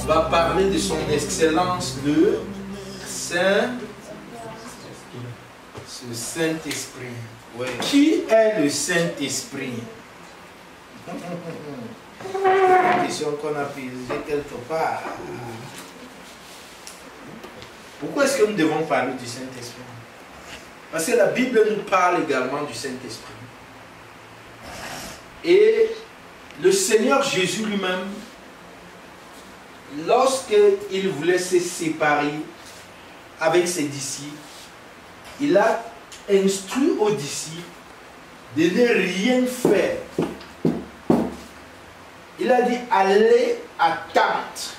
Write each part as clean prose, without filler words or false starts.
va parler de son excellence, le Saint-Esprit. Ouais. Qui est le Saint-Esprit? C'est une question qu'on a posée quelque part. Pourquoi est-ce que nous devons parler du Saint-Esprit? Parce que la Bible nous parle également du Saint-Esprit. Et le Seigneur Jésus lui-même, lorsqu'il voulait se séparer avec ses disciples, il a instruit aux disciples de ne rien faire. Il a dit, allez attendre.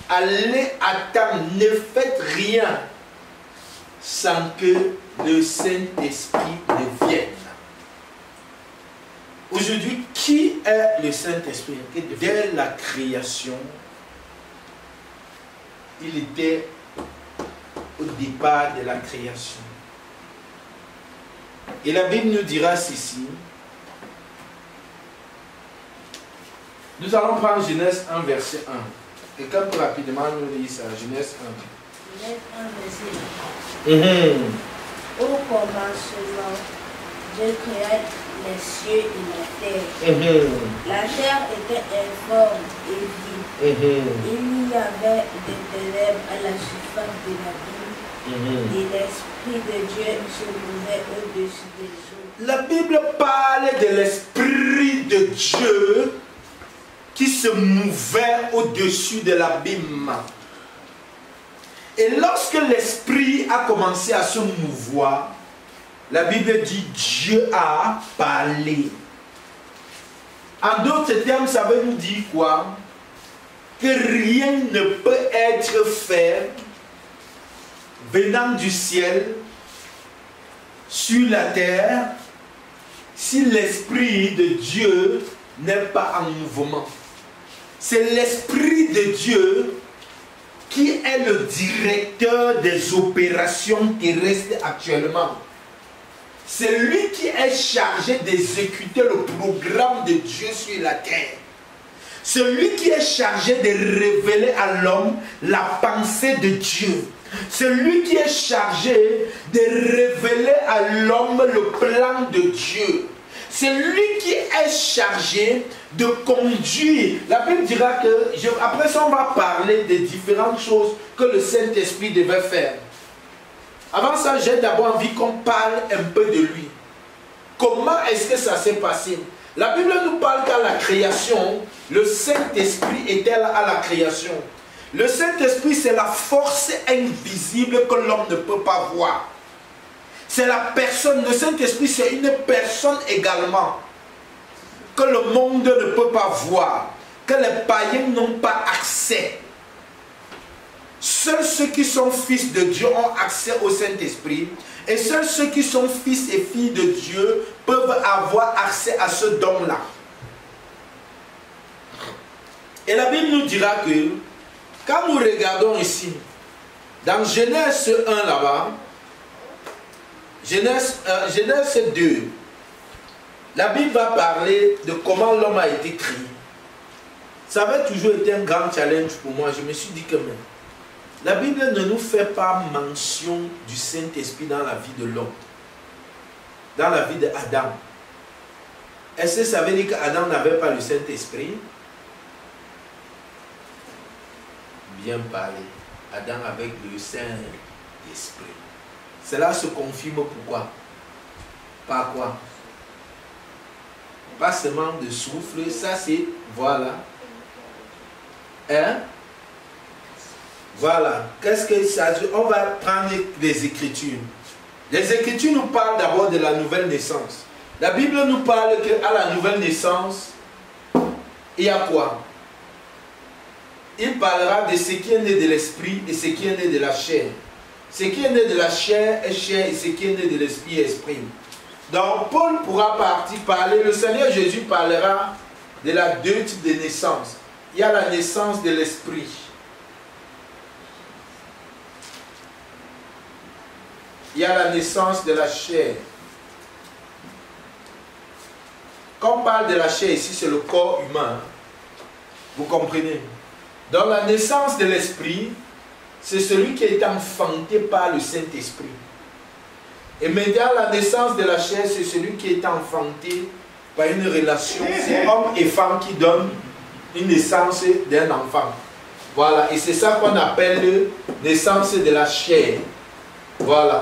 Allez attendre, ne faites rien sans que le Saint-Esprit ne vienne. Aujourd'hui, qui est le Saint-Esprit? Dès la création, il était au départ de la création. Et la Bible nous dira ceci. Nous allons prendre Genèse 1, verset 1. Quelqu'un peut rapidement nous lire ça, Genèse 1. Genèse 1, verset 1. Au commencement, Dieu créa les cieux et la terre. La terre était informe et vide. Il y avait des ténèbres à la surface de l'abîme. Et l'Esprit de Dieu se mouvait au-dessus des eaux. La Bible parle de l'Esprit de Dieu qui se mouvait au-dessus de l'abîme. Et lorsque l'Esprit a commencé à se mouvoir, la Bible dit Dieu a parlé. En d'autres termes, ça veut nous dire quoi? Que rien ne peut être fait venant du ciel sur la terre si l'Esprit de Dieu n'est pas en mouvement. C'est l'Esprit de Dieu qui est le directeur des opérations terrestres actuellement. C'est lui qui est chargé d'exécuter le programme de Dieu sur la terre. C'est lui qui est chargé de révéler à l'homme la pensée de Dieu. C'est lui qui est chargé de révéler à l'homme le plan de Dieu. C'est lui qui est chargé de conduire. La Bible dira que, après ça on va parler des différentes choses que le Saint-Esprit devait faire. Avant ça, j'ai d'abord envie qu'on parle un peu de lui. Comment est-ce que ça s'est passé? La Bible nous parle qu'à la création, le Saint-Esprit était là à la création. Le Saint-Esprit, c'est la force invisible que l'homme ne peut pas voir. C'est la personne, le Saint-Esprit, c'est une personne également que le monde ne peut pas voir, que les païens n'ont pas accès. Seuls ceux qui sont fils de Dieu ont accès au Saint-Esprit, et seuls ceux qui sont fils et filles de Dieu peuvent avoir accès à ce don-là. Et la Bible nous dira que, quand nous regardons ici, dans Genèse 1 là-bas, Genèse 2, la Bible va parler de comment l'homme a été créé. Ça avait toujours été un grand challenge pour moi. Je me suis dit que même, la Bible ne nous fait pas mention du Saint-Esprit dans la vie de l'homme, dans la vie d'Adam. Est-ce que ça veut dire qu'Adam n'avait pas le Saint-Esprit? Bien parlé. Adam avec le Saint-Esprit. Cela se confirme pourquoi? Par quoi? Pas seulement de souffle, ça c'est, voilà. Hein? Voilà. Qu'est-ce que ça dit? On va prendre les Écritures. Les Écritures nous parlent d'abord de la nouvelle naissance. La Bible nous parle qu'à la nouvelle naissance, il y a quoi? Il parlera de ce qui est né de l'esprit et ce qui est né de la chair. Ce qui est né de la chair est chair et ce qui est né de l'esprit est esprit. Donc Paul pourra parler, le Seigneur Jésus parlera de la deux types de naissance. Il y a la naissance de l'esprit. Il y a la naissance de la chair. Quand on parle de la chair ici, c'est le corps humain. Vous comprenez? Dans la naissance de l'esprit, c'est celui qui est enfanté par le Saint-Esprit. Et maintenant, la naissance de la chair, c'est celui qui est enfanté par une relation. C'est homme et femme qui donnent une naissance d'un enfant. Voilà, et c'est ça qu'on appelle naissance de la chair. Voilà,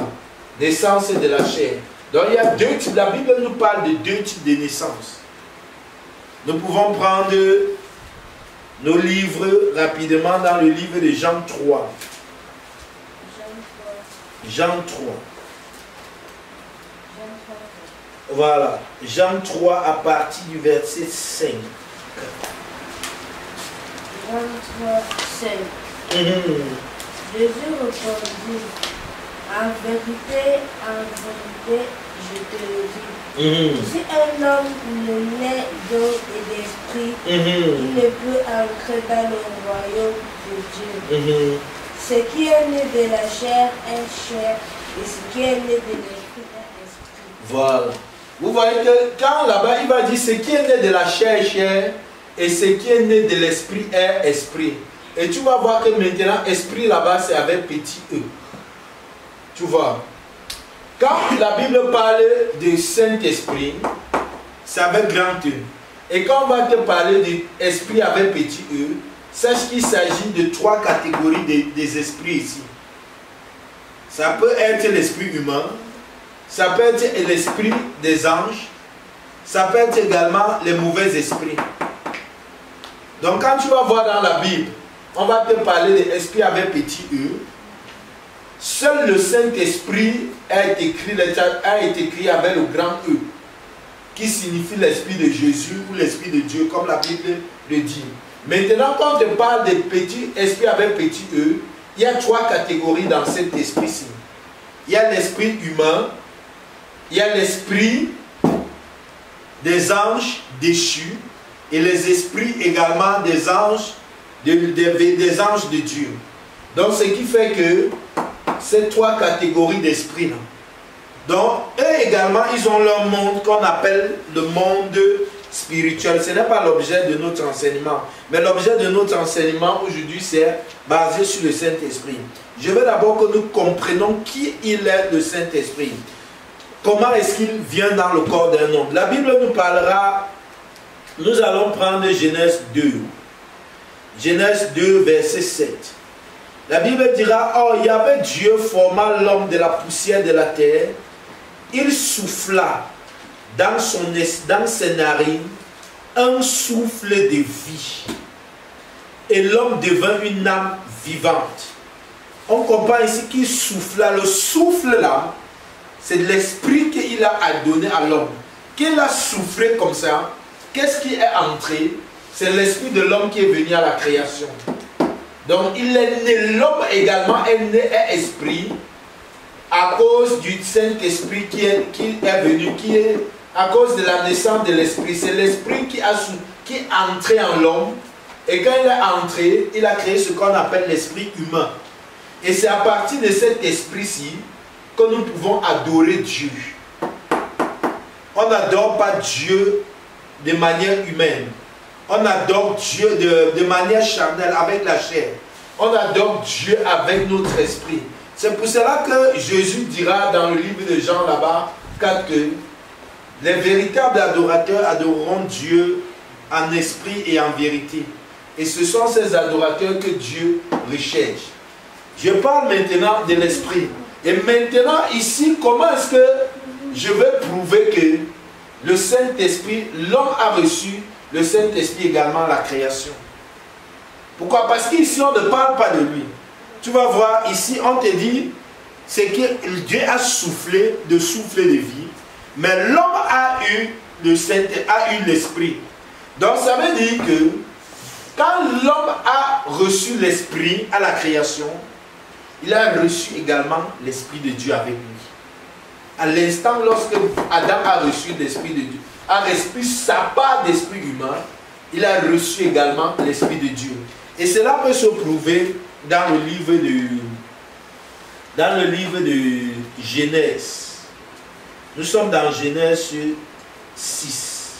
naissance de la chair. Donc il y a deux types, la Bible nous parle de deux types de naissance. Nous pouvons prendre nos livres rapidement dans le livre de Jean 3. Jean 3. Voilà, Jean 3 à partir du verset 5. Jean 3, 5. Jésus répondit, en vérité, je te le dis. Si un homme ne naît d'eau et d'esprit, il ne peut entrer dans le royaume de Dieu. Ce qui est né de la chair est chair, et ce qui est né de l'esprit est esprit. Voilà. Vous voyez que quand là-bas, il va dire ce qui est né de la chair est chair, et ce qui est né de l'esprit est esprit. Et tu vas voir que maintenant, esprit là-bas, c'est avec petit e. Tu vois. Quand la Bible parle de Saint-Esprit, c'est avec grand E. Et quand on va te parler d'esprit avec petit e, sache qu'il s'agit de trois catégories des esprits ici. Ça peut être l'esprit humain, ça peut être l'esprit des anges, ça peut être également les mauvais esprits. Donc quand tu vas voir dans la Bible, on va te parler de l'esprit avec petit e. Seul le Saint-Esprit a été écrit avec le grand E, qui signifie l'Esprit de Jésus ou l'Esprit de Dieu, comme la Bible le dit. Maintenant, quand on te parle de petit esprit avec petit E, il y a trois catégories dans cet esprit-ci. Il y a l'esprit humain, il y a l'esprit des anges déchus et les esprits également des anges de Dieu. Donc, ce qui fait que ces trois catégories d'esprit, donc eux également, ils ont leur monde qu'on appelle le monde spirituel. Ce n'est pas l'objet de notre enseignement, mais l'objet de notre enseignement aujourd'hui, c'est basé sur le Saint-Esprit. Je veux d'abord que nous comprenions qui il est, le Saint-Esprit. Comment est-ce qu'il vient dans le corps d'un homme? La Bible nous parlera, nous allons prendre Genèse 2. Genèse 2, verset 7. La Bible dira, « Oh, Yahvé Dieu forma l'homme de la poussière de la terre. Il souffla dans ses narines un souffle de vie. Et l'homme devint une âme vivante. » On comprend ici qu'il souffla. Le souffle là, c'est l'esprit qu'il a donné à l'homme. Qu'il a soufflé comme ça. Qu'est-ce qui est entré? C'est l'esprit de l'homme qui est venu à la création. Donc il est né, l'homme également est né, est esprit, à cause du Saint-Esprit qui est venu, qui est à cause de la naissance de l'esprit. C'est l'esprit qui est entré en l'homme. Et quand il est entré, il a créé ce qu'on appelle l'esprit humain. Et c'est à partir de cet esprit-ci que nous pouvons adorer Dieu. On n'adore pas Dieu de manière humaine. On adore Dieu de manière charnelle, avec la chair. On adore Dieu avec notre esprit. C'est pour cela que Jésus dira dans le livre de Jean là-bas, que les véritables adorateurs adoreront Dieu en esprit et en vérité. Et ce sont ces adorateurs que Dieu recherche. Je parle maintenant de l'esprit. Et maintenant ici, comment est-ce que je vais prouver que le Saint-Esprit, l'homme a reçu le Saint-Esprit également la création? Pourquoi? Parce qu'ici on ne parle pas de lui. Tu vas voir ici, on te dit, c'est que Dieu a soufflé de vie, mais l'homme a eu l'esprit. Donc ça veut dire que quand l'homme a reçu l'esprit à la création, il a reçu également l'esprit de Dieu avec lui. À l'instant, lorsque Adam a reçu l'esprit de Dieu, a reçu sa part d'esprit humain, il a reçu également l'esprit de Dieu. Et cela peut se prouver dans le livre de Genèse. Nous sommes dans Genèse 6.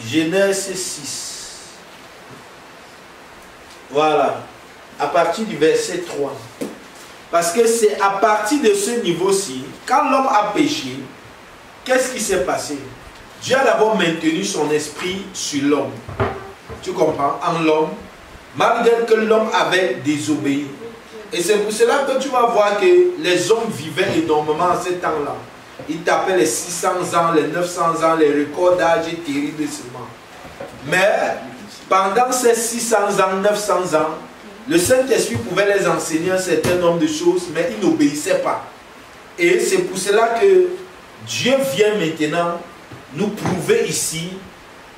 Genèse 6. Voilà. À partir du verset 3. Parce que c'est à partir de ce niveau-ci, quand l'homme a péché, qu'est-ce qui s'est passé? Dieu a d'abord maintenu son esprit sur l'homme. Tu comprends? En l'homme, malgré que l'homme avait désobéi. Et c'est pour cela que tu vas voir que les hommes vivaient énormément en ce temps-là. Ils tapaient les 600 ans, les 900 ans, les records d'âge terriblement. Mais pendant ces 600 ans, 900 ans, le Saint-Esprit pouvait les enseigner un certain nombre de choses, mais ils n'obéissaient pas. Et c'est pour cela que Dieu vient maintenant nous prouver ici,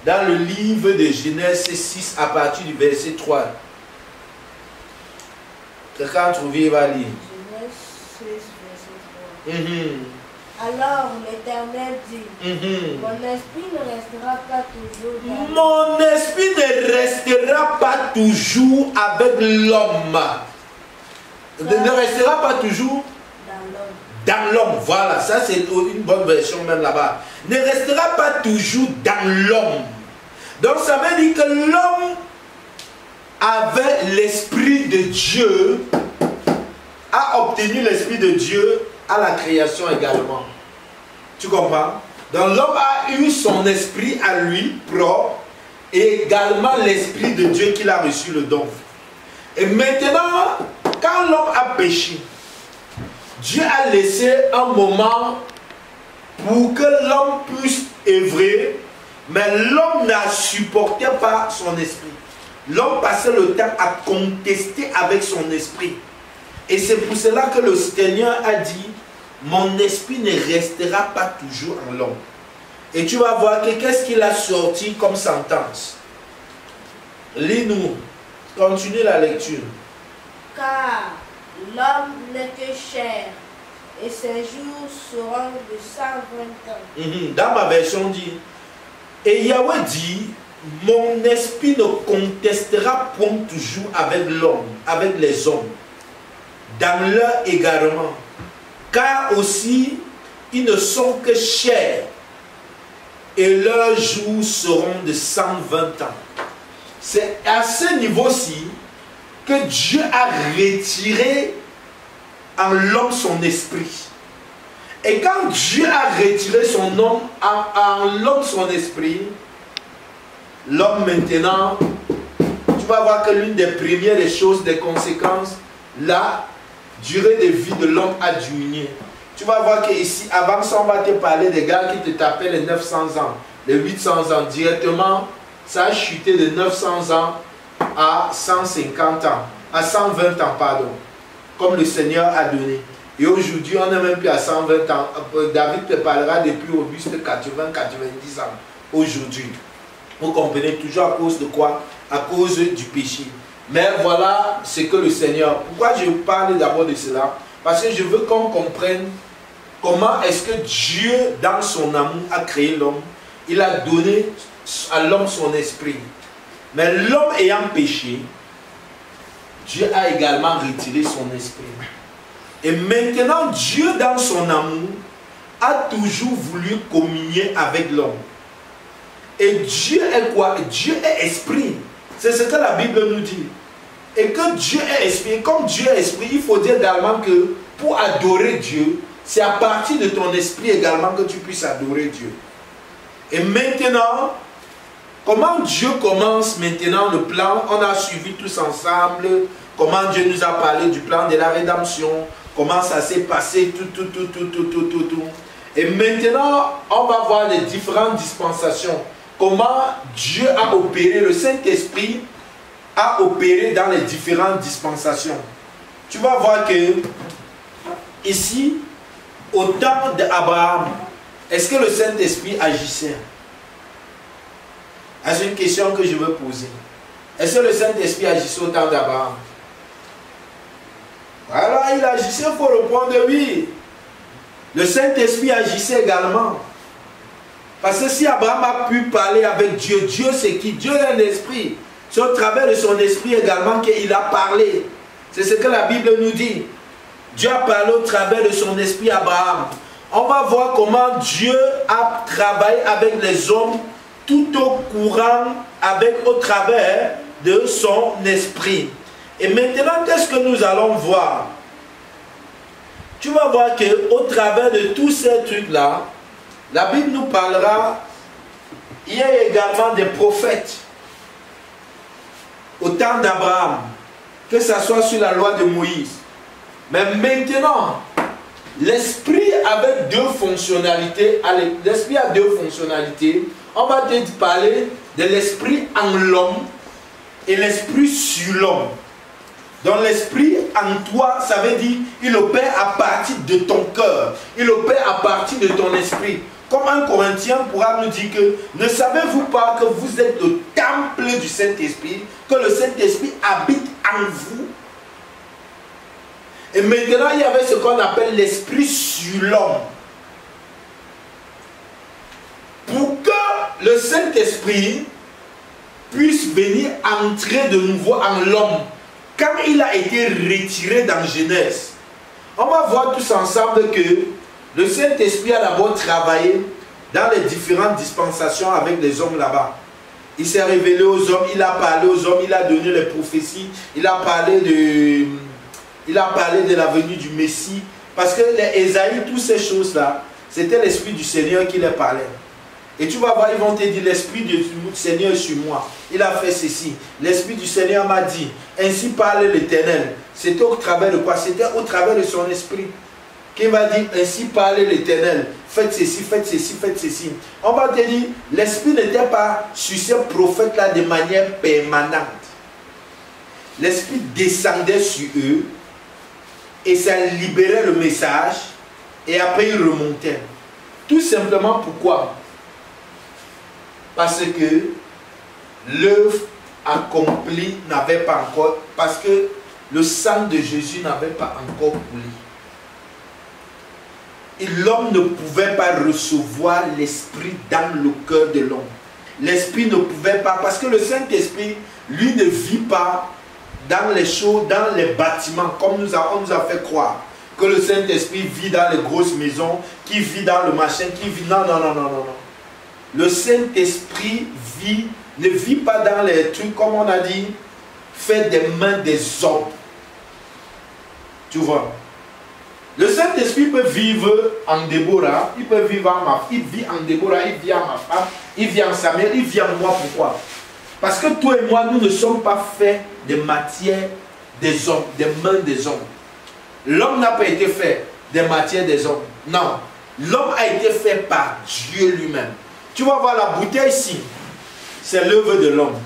dans le livre de Genèse 6, à partir du verset 3. Quelqu'un a trouvé, va lire. Genèse 6, verset 3. Alors l'Éternel dit, mon esprit ne restera pas toujours dans Mon esprit ne restera pas toujours avec l'homme. Ne restera pas toujours dans l'homme. Voilà, ça c'est une bonne version même là-bas. Ne restera pas toujours dans l'homme. Donc ça veut dire que l'homme avait l'esprit de Dieu, a obtenu l'esprit de Dieu à la création également. Tu comprends? Donc l'homme a eu son esprit à lui propre et également l'esprit de Dieu qu'il a reçu le don. Et maintenant, quand l'homme a péché, Dieu a laissé un moment pour que l'homme puisse œuvrer, mais l'homme n'a supporté pas son esprit. L'homme passait le temps à contester avec son esprit. Et c'est pour cela que le Seigneur a dit, mon esprit ne restera pas toujours en l'homme. Et tu vas voir que qu'est-ce qu'il a sorti comme sentence. Lis-nous. Continue la lecture. Car l'homme n'est que chair, et ses jours seront de 120 ans. Dans ma version dit, et Yahweh dit, mon esprit ne contestera point toujours avec l'homme, avec les hommes, dans leur égarement, car aussi ils ne sont que chair, et leurs jours seront de 120 ans. C'est à ce niveau-ci que Dieu a retiré en l'homme son esprit. Et quand Dieu a retiré son homme, en l'homme son esprit, l'homme maintenant, tu vas voir que l'une des premières choses, des conséquences, la durée de vie de l'homme a diminué. Tu vas voir qu'ici, avant ça, on va te parler des gars qui te tapaient les 900 ans, les 800 ans. Directement, ça a chuté de 900 ans à 150 ans, à 120 ans, pardon, comme le Seigneur a donné. Et aujourd'hui, on n'est même plus à 120 ans. David te parlera depuis Auguste 80-90 ans aujourd'hui. Vous comprenez, toujours à cause de quoi? À cause du péché. Mais voilà ce que le Seigneur... Pourquoi je parle d'abord de cela? Parce que je veux qu'on comprenne comment est-ce que Dieu, dans son amour, a créé l'homme. Il a donné à l'homme son esprit. Mais l'homme ayant péché, Dieu a également retiré son esprit. Et maintenant, Dieu, dans son amour, a toujours voulu communier avec l'homme. Et Dieu est quoi? Dieu est esprit. C'est ce que la Bible nous dit. Et que Dieu est esprit. Et comme Dieu est esprit, il faut dire également que pour adorer Dieu, c'est à partir de ton esprit également que tu puisses adorer Dieu. Et maintenant, comment Dieu commence maintenant le plan? On a suivi tous ensemble comment Dieu nous a parlé du plan de la rédemption, comment ça s'est passé, tout. Et maintenant, on va voir les différentes dispensations. Comment Dieu a opéré, le Saint-Esprit a opéré dans les différentes dispensations. Tu vas voir que ici, au temps d'Abraham, est-ce que le Saint-Esprit agissait? C'est une question que je veux poser. Est-ce que le Saint-Esprit agissait au temps d'Abraham? Voilà, il agissait, il faut répondre oui. Le Saint-Esprit agissait également. Parce que si Abraham a pu parler avec Dieu, Dieu c'est qui? Dieu est un esprit. C'est au travers de son esprit également qu'il a parlé. C'est ce que la Bible nous dit. Dieu a parlé au travers de son esprit à Abraham. On va voir comment Dieu a travaillé avec les hommes tout au courant, au travers de son esprit. Et maintenant, qu'est-ce que nous allons voir? Tu vas voir qu'au travers de tous ces trucs-là, la Bible nous parlera, il y a également des prophètes au temps d'Abraham, que ce soit sur la loi de Moïse. Mais maintenant, l'esprit avait deux fonctionnalités. L'esprit a deux fonctionnalités. On va te parler de l'esprit en l'homme et l'esprit sur l'homme. Donc l'esprit en toi, ça veut dire, il opère à partir de ton cœur. Il opère à partir de ton esprit. Comme un Corinthien pourra nous dire que, ne savez-vous pas que vous êtes le temple du Saint-Esprit, que le Saint-Esprit habite en vous? Et maintenant, il y avait ce qu'on appelle l'esprit sur l'homme. Pour que le Saint-Esprit puisse venir entrer de nouveau en l'homme, quand il a été retiré dans Genèse, on va voir tous ensemble que le Saint-Esprit a d'abord travaillé dans les différentes dispensations avec les hommes là-bas. Il s'est révélé aux hommes, il a parlé aux hommes, il a donné les prophéties, il a parlé de la venue du Messie. Parce que les Ésaïe, toutes ces choses-là, c'était l'Esprit du Seigneur qui les parlait. Et tu vas voir, ils vont te dire, l'Esprit du Seigneur est sur moi. Il a fait ceci. L'Esprit du Seigneur m'a dit, ainsi parle l'Éternel. C'était au travers de quoi? C'était au travers de son esprit. Qui va dire, ainsi parle l'Éternel. Faites ceci, faites ceci, faites ceci. On va te dire, l'Esprit n'était pas sur ces prophètes-là de manière permanente. L'Esprit descendait sur eux et ça libérait le message et après il remontait. Tout simplement pourquoi? Parce que l'œuvre accomplie n'avait pas encore, parce que le sang de Jésus n'avait pas encore coulé. Et l'homme ne pouvait pas recevoir l'esprit dans le cœur de l'homme. L'esprit ne pouvait pas, parce que le Saint-Esprit, lui, ne vit pas dans les choses, dans les bâtiments, comme on nous a fait croire. Que le Saint-Esprit vit dans les grosses maisons, qui vit dans le machin, qui vit... Non, non, non, non, non, non. Le Saint-Esprit ne vit pas dans les trucs, comme on a dit, fait des mains des hommes. Tu vois? Le Saint-Esprit peut vivre en Déborah, il peut vivre en ma fille, il vit en Déborah, il vit en ma femme, il vit en Samuel, il vit en moi. Pourquoi? Parce que toi et moi, nous ne sommes pas faits de matière des hommes, des mains des hommes. L'homme n'a pas été fait des matières des hommes. Non. L'homme a été fait par Dieu lui-même. Tu vas voir la bouteille ici, c'est l'œuvre de l'homme.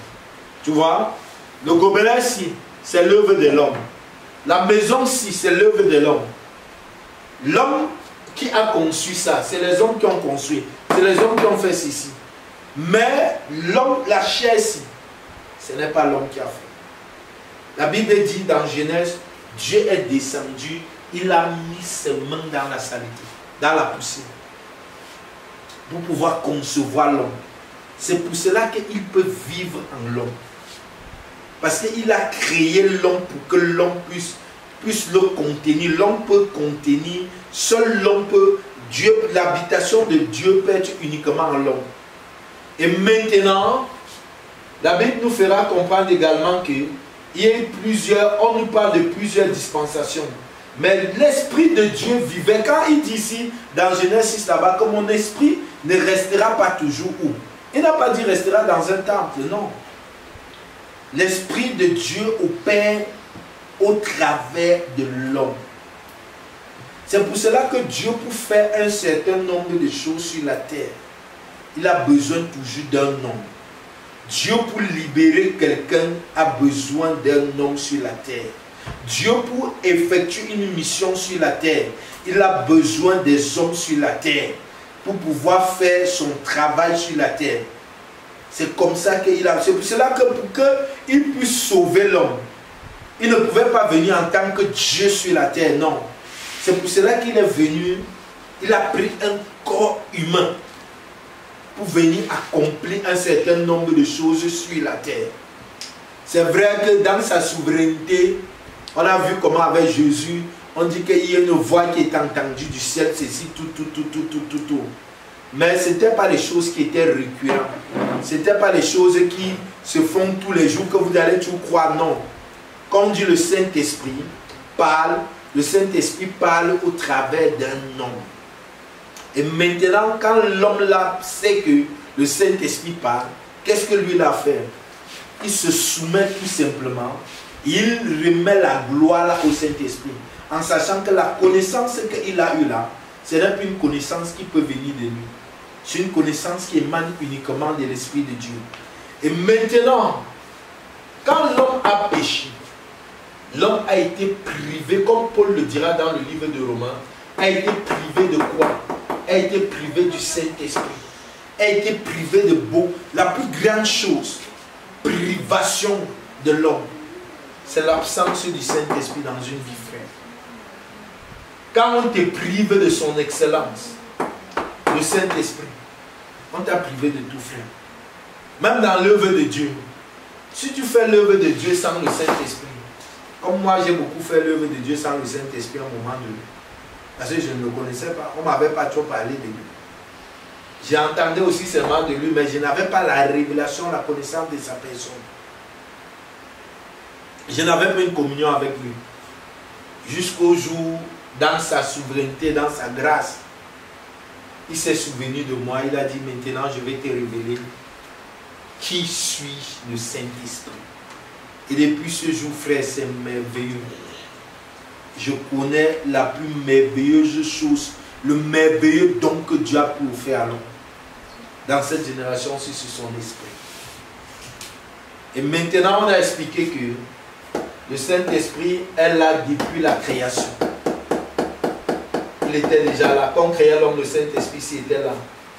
Tu vois? Le gobelet ici, c'est l'œuvre de l'homme. La maison ici, c'est l'œuvre de l'homme. L'homme qui a conçu ça, c'est les hommes qui ont construit. C'est les hommes qui ont fait ceci. Mais l'homme, la chair ici, ce n'est pas l'homme qui a fait. La Bible dit dans Genèse, Dieu est descendu, il a mis ses mains dans la saleté, dans la poussière, pour pouvoir concevoir l'homme. C'est pour cela qu'il peut vivre en l'homme. Parce qu'il a créé l'homme pour que l'homme puisse le contenir. L'homme peut contenir, seul l'homme peut, Dieu, l'habitation de Dieu peut être uniquement en l'homme. Et maintenant, la Bible nous fera comprendre également qu'il y a plusieurs, on nous parle de plusieurs dispensations. Mais l'Esprit de Dieu vivait. Quand il dit ici, dans Genèse 6 là-bas, que mon esprit ne restera pas toujours où? Il n'a pas dit restera dans un temple, non. L'Esprit de Dieu opère au travers de l'homme. C'est pour cela que Dieu, pour faire un certain nombre de choses sur la terre, il a besoin toujours d'un homme. Dieu, pour libérer quelqu'un, a besoin d'un homme sur la terre. Dieu, pour effectuer une mission sur la terre, il a besoin des hommes sur la terre pour pouvoir faire son travail sur la terre. C'est comme ça qu'il a... C'est pour cela que pour qu'il puisse sauver l'homme, il ne pouvait pas venir en tant que Dieu sur la terre, non. C'est pour cela qu'il est venu, il a pris un corps humain pour venir accomplir un certain nombre de choses sur la terre. C'est vrai que dans sa souveraineté, on a vu comment avec Jésus, on dit qu'il y a une voix qui est entendue du ciel, ceci, tout. Mais ce n'étaient pas les choses qui étaient récurrentes. Ce n'étaient pas les choses qui se font tous les jours, que vous allez toujours croire. Non. Comme dit le Saint-Esprit, le Saint-Esprit parle au travers d'un homme. Et maintenant, quand l'homme là sait que le Saint-Esprit parle, qu'est-ce que lui a fait? Il se soumet tout simplement. Il remet la gloire là au Saint-Esprit. En sachant que la connaissance qu'il a eue là, ce n'est plus une connaissance qui peut venir de lui. C'est une connaissance qui émane uniquement de l'Esprit de Dieu. Et maintenant, quand l'homme a péché, l'homme a été privé, comme Paul le dira dans le livre de Romains, a été privé de quoi? A été privé du Saint-Esprit. A été privé de beau. La plus grande chose, privation de l'homme, c'est l'absence du Saint-Esprit dans une vie, frère. Quand on te prive de son excellence, le Saint-Esprit, on t'a privé de tout, frère. Même dans l'œuvre de Dieu. Si tu fais l'œuvre de Dieu sans le Saint-Esprit, comme moi j'ai beaucoup fait l'œuvre de Dieu sans le Saint-Esprit à un moment donné, parce que je ne le connaissais pas, on ne m'avait pas trop parlé de lui. J'entendais aussi seulement de lui, mais je n'avais pas la révélation, la connaissance de sa personne. Je n'avais pas une communion avec lui. Jusqu'au jour, dans sa souveraineté, dans sa grâce, il s'est souvenu de moi. Il a dit, maintenant je vais te révéler qui suis le Saint-Esprit. Et depuis ce jour, frère, c'est merveilleux. Je connais la plus merveilleuse chose, le merveilleux don que Dieu a pu offrir à l'homme. Dans cette génération, c'est son esprit. Et maintenant, on a expliqué que le Saint-Esprit est là depuis la création. Il était déjà là. Quand on créait l'homme, le Saint-Esprit était là.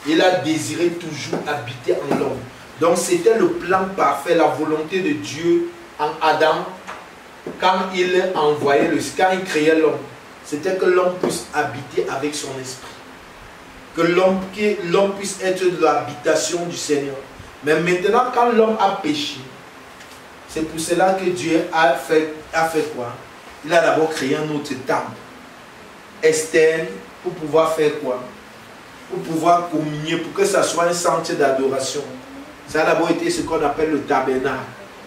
Il a désiré toujours habiter en l'homme. Donc c'était le plan parfait, la volonté de Dieu en Adam. Quand il envoyait quand il créait l'homme, c'était que l'homme puisse habiter avec son esprit. Que l'homme puisse être de l'habitation du Seigneur. Mais maintenant, quand l'homme a péché, c'est pour cela que Dieu a fait quoi? Il a d'abord créé un autre temple externe pour pouvoir faire quoi? Pour pouvoir communier, pour que ça soit un centre d'adoration. Ça a d'abord été ce qu'on appelle le tabernacle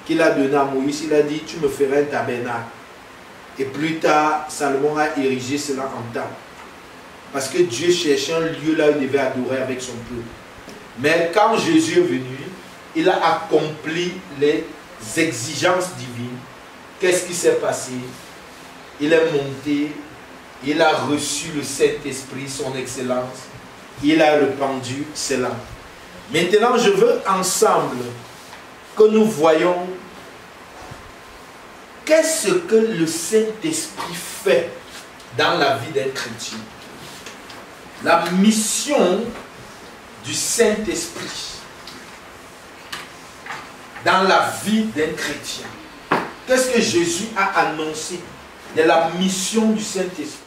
qu'il a donné à Moïse. Il a dit, tu me feras un tabernacle. Et plus tard, Salomon a érigé cela en temple. Parce que Dieu cherchait un lieu là où il devait adorer avec son peuple. Mais quand Jésus est venu, il a accompli les exigences divines. Qu'est-ce qui s'est passé? Il est monté, il a reçu le Saint-Esprit, son excellence. Il a répandu cela. Maintenant, je veux ensemble que nous voyons qu'est-ce que le Saint-Esprit fait dans la vie d'un chrétien. La mission du Saint-Esprit dans la vie d'un chrétien. Qu'est-ce que Jésus a annoncé de la mission du Saint-Esprit?